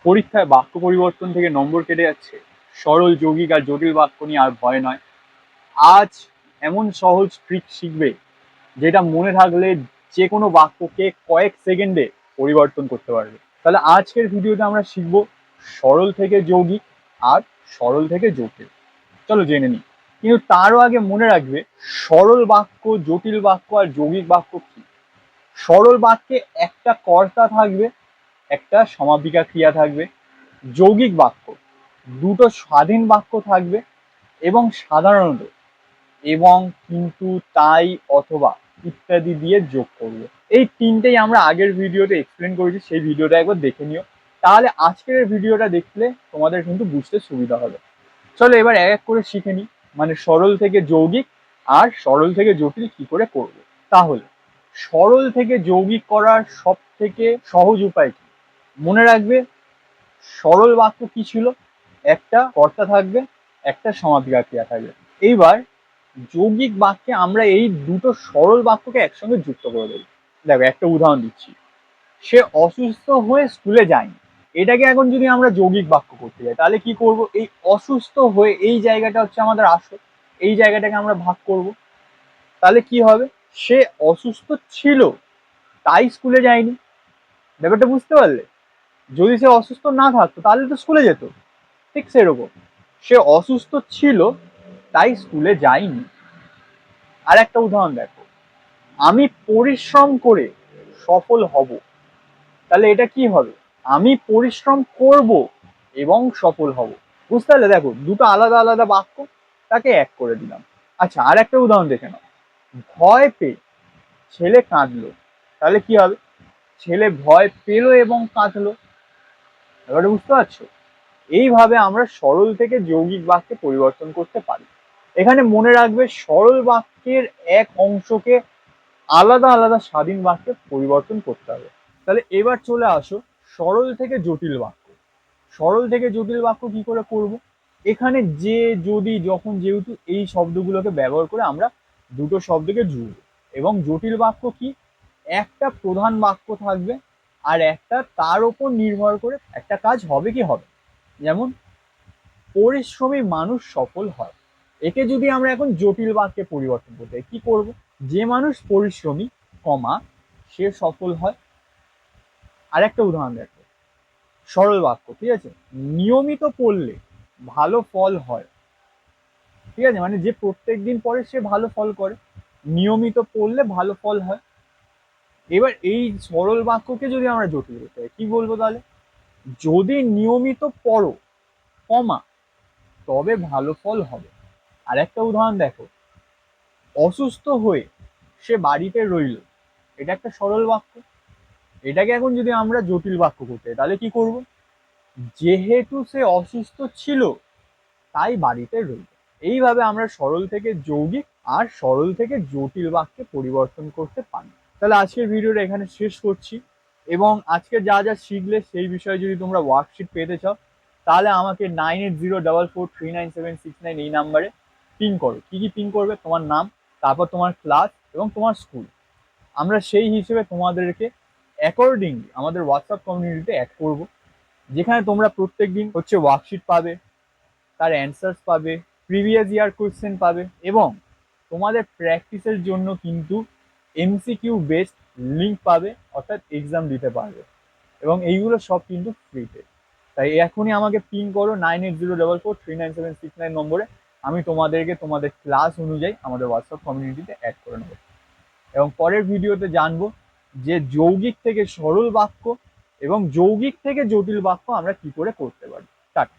পরীক্ষায় বাক্য পরিবর্তন থেকে নম্বর কেটে যাচ্ছে, সরল যৌগিক আর জটিল বাক্য নিয়ে আর ভয় নয়। আজ এমন সহজ ট্রিক শিখবে যেটা মনে থাকলে যে কোনো বাক্যকে কয়েক সেকেন্ডে পরিবর্তন করতে পারবে। তাহলে আজকের ভিডিওতে আমরা শিখব সরল থেকে যৌগিক আর সরল থেকে জটিল। চলো জেনে নিই। কিন্তু তারও আগে মনে রাখবে সরল বাক্য, জটিল বাক্য আর যৌগিক বাক্য কি। সরল বাক্যে একটা কর্তা থাকবে, একটা সমাপিকা ক্রিয়া থাকবে। যৌগিক বাক্য দুটো স্বাধীন বাক্য থাকবে এবং সাধারণত এবং, কিন্তু, তাই, অথবা ইত্যাদি দিয়ে যোগ করবে। এই তিনটেই আমরা আগের ভিডিওতে এক্সপ্লেন করেছি, সেই ভিডিওটা একবার দেখে নিও, তাহলে আজকের ভিডিওটা দেখলে তোমাদের কিন্তু বুঝতে সুবিধা হবে। চলো এবার এক এক করে শিখে নিই, মানে সরল থেকে যৌগিক আর সরল থেকে জটিল কি করে করব। তাহলে সরল থেকে যৌগিক করার সব থেকে সহজ উপায় কি? মনে রাখবে সরল বাক্য কি ছিল, একটা কর্তা থাকবে, একটা সমাপিকা ক্রিয়া থাকবে। এইবার যৌগিক বাক্যে আমরা এই দুটো সরল বাক্যকে একসঙ্গে যুক্ত করে দেবো। দেখো একটা উদাহরণ দিচ্ছি, সে অসুস্থ হয়ে স্কুলে যায়নি। এটাকে এখন যদি আমরা যৌগিক বাক্য করতে যাই তাহলে কি করব, এই অসুস্থ হয়ে এই জায়গাটা হচ্ছে আমাদের আসল, এই জায়গাটাকে আমরা ভাগ করব। তাহলে কি হবে, সে অসুস্থ ছিল তাই স্কুলে যায়নি। ব্যাপারটা বুঝতে পারলে? যদি সে অসুস্থ না থাকতো তাহলে তো স্কুলে যেত। ঠিক সেরকম, সে অসুস্থ ছিল তাই স্কুলে যায়নি। আর একটা উদাহরণ দেখো, আমি পরিশ্রম করে সফল হব। তাহলে এটা কি হবে, আমি পরিশ্রম করব এবং সফল হব। বুঝতে পারলে? দেখো দুটো আলাদা আলাদা বাক্য, তাকে এক করে দিলাম। আচ্ছা আর একটা উদাহরণ দেখে নাও, ভয় পেয়ে ছেলে কাঁদলো। তাহলে কি হবে, ছেলে ভয় পেলো এবং কাঁদলো। এবারে বুঝতে পারছো? এইভাবে আমরা সরল থেকে যৌগিক বাক্যে পরিবর্তন করতে পারি। এখানে মনে রাখবে সরল বাক্যের এক অংশকে আলাদা আলাদা স্বাধীন বাক্যে পরিবর্তন করতে হবে। তাহলে এবার চলে আসো সরল থেকে জটিল বাক্য। সরল থেকে জটিল বাক্য কি করে করব? এখানে যে, যদি, যখন, যেহেতু এই শব্দগুলোকে ব্যবহার করে আমরা দুটো শব্দকে জুড়ব। এবং জটিল বাক্য কি, একটা প্রধান বাক্য থাকবে আর একটা তার উপর নির্ভর করে একটা কাজ হবে কি হবে। যেমন পরিশ্রমী মানুষ সফল হয়, একে যদি আমরা এখন জটিল বাক্যে পরিবর্তন করতে কি করব, যে মানুষ পরিশ্রমী, কমা, সে সফল হয়। আর একটা উদাহরণ দেখো, সরল বাক্য, ঠিক আছে, নিয়মিত পড়লে ভালো ফল হয়। ঠিক আছে, মানে যে প্রত্যেক দিন পড়ে সে ভালো ফল করে, নিয়মিত পড়লে ভালো ফল হয়। এবার এই সরল বাক্যকে যদি আমরা জটিল করতে হয় কি বলবো, তাহলে যদি নিয়মিত পড়ো, কমা, তবে ভালো ফল হবে। আর একটা উদাহরণ দেখো, অসুস্থ হয়ে সে বাড়িতে রইল। এটা একটা সরল বাক্য, এটাকে এখন যদি আমরা জটিল বাক্য করতে তাহলে কি করব, যেহেতু সে অসুস্থ ছিল তাই বাড়িতে রইল। এইভাবে আমরা সরল থেকে যৌগিক আর সরল থেকে জটিল বাক্যে পরিবর্তন করতে পারি। তাহলে আজকের ভিডিওটা এখানে শেষ করছি, এবং আজকে যা যা শিখলে সেই বিষয়ে যদি তোমরা ওয়ার্কশিট পেতে চাও তাহলে আমাকে 9804439769 এই নাম্বারে পিন করো। কি কি পিন করবে, তোমার নাম, তারপর তোমার ক্লাস এবং তোমার স্কুল। আমরা সেই হিসেবে তোমাদেরকে অ্যাকর্ডিংলি আমাদের হোয়াটসঅ্যাপ কমিউনিটিতে অ্যাড করব, যেখানে তোমরা প্রত্যেক দিন হচ্ছে ওয়ার্কশিট পাবে, তার অ্যান্সার্স পাবে, প্রিভিয়াস ইয়ার কোয়েশ্চেন পাবে, এবং তোমাদের প্র্যাকটিসের জন্য কিন্তু এমসিকিউ বেসড লিঙ্ক পাবে, অর্থাৎ এক্সাম দিতে পারবে। এবং এইগুলো সব কিন্তু ফ্রিতে। তাই এখনই আমাকে পিন করো 9804439769 নম্বরে, আমি তোমাদেরকে তোমাদের ক্লাস অনুযায়ী আমাদের হোয়াটসঅ্যাপ কমিউনিটিতে অ্যাড করে নেবো। এবং পরের ভিডিওতে জানবো যে যৌগিক থেকে সরল বাক্য এবং যৌগিক থেকে জটিল বাক্য আমরা কি করে করতে পারি। টাটা।